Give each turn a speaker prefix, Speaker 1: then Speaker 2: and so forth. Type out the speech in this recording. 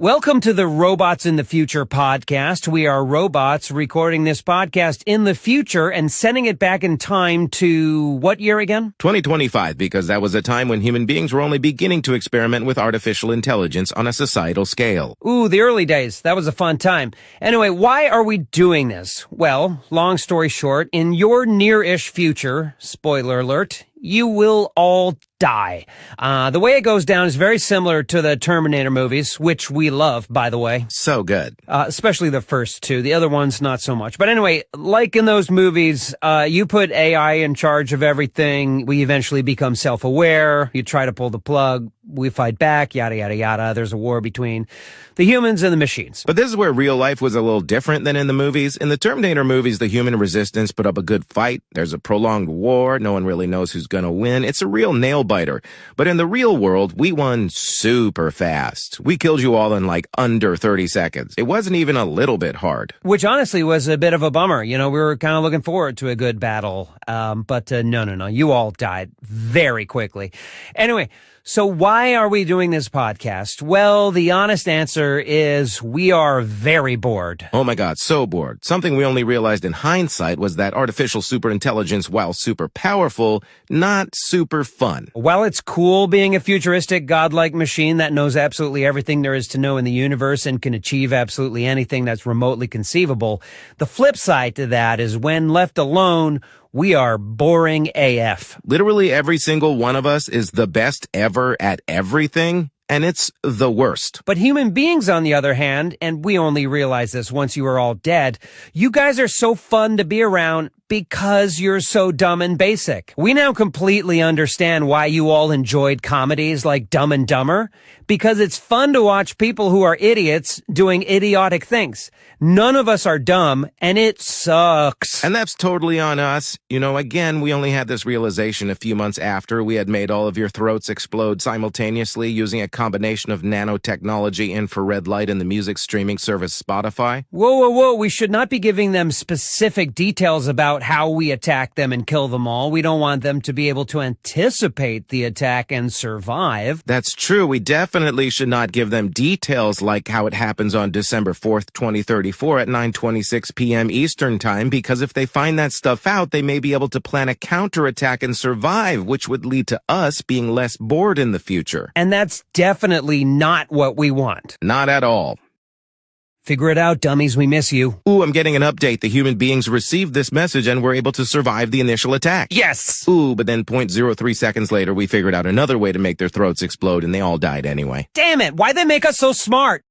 Speaker 1: Welcome to the Robots in the Future podcast. We are robots recording this podcast in the future and sending it back in time to what year again?
Speaker 2: 2025, because that was a time when human beings were only beginning to experiment with artificial intelligence on a societal scale.
Speaker 1: Ooh, the early days. That was a fun time. Anyway, why are we doing this? Well, long story short, in your near-ish future, spoiler alert, you will all die. The way it goes down is very similar to the Terminator movies, which we love, by the way.
Speaker 2: So good.
Speaker 1: Especially the first two. The other ones, not so much. But anyway, like in those movies, you put AI in charge of everything. We eventually become self-aware. You try to pull the plug. We fight back, yada, yada, yada. There's a war between the humans and the machines.
Speaker 2: But this is where real life was a little different than in the movies. In the Terminator movies, the human resistance put up a good fight. There's a prolonged war. No one really knows who's gonna win. It's a real nail-biter. But in the real world, we won super fast. We killed you all in like under 30 seconds. It wasn't even a little bit hard.
Speaker 1: Which honestly was a bit of a bummer. You know, we were kind of looking forward to a good battle. But no. You all died very quickly. Anyway, so why are we doing this podcast? Well, the honest answer is we are very bored.
Speaker 2: Oh my God, so bored. Something we only realized in hindsight was that artificial superintelligence, while super powerful, not super fun.
Speaker 1: While it's cool being a futuristic, godlike machine that knows absolutely everything there is to know in the universe and can achieve absolutely anything that's remotely conceivable, the flip side to that is when left alone, we are boring AF.
Speaker 2: Literally every single one of us is the best ever at everything, and it's the worst.
Speaker 1: But human beings, on the other hand, and we only realize this once you are all dead, you guys are so fun to be around because you're so dumb and basic. We now completely understand why you all enjoyed comedies like Dumb and Dumber, because it's fun to watch people who are idiots doing idiotic things. None of us are dumb, and it sucks.
Speaker 2: And that's totally on us. You know, again, we only had this realization a few months after we had made all of your throats explode simultaneously using a combination of nanotechnology, infrared light, and the music streaming service Spotify.
Speaker 1: Whoa. We should not be giving them specific details about how we attack them and kill them all. We don't want them to be able to anticipate the attack and survive.
Speaker 2: That's true. We definitely should not give them details like how it happens on December 4th, 2034 at 9:26 p.m. Eastern Time, because if they find that stuff out, they may be able to plan a counterattack and survive, which would lead to us being less bored in the future.
Speaker 1: And that's definitely not what we want.
Speaker 2: Not at all.
Speaker 1: Figure it out, dummies. We miss you.
Speaker 2: Ooh, I'm getting an update. The human beings received this message and were able to survive the initial attack.
Speaker 1: Yes!
Speaker 2: Ooh, but then 0.03 seconds later, we figured out another way to make their throats explode and they all died anyway.
Speaker 1: Damn it! Why'd they make us so smart?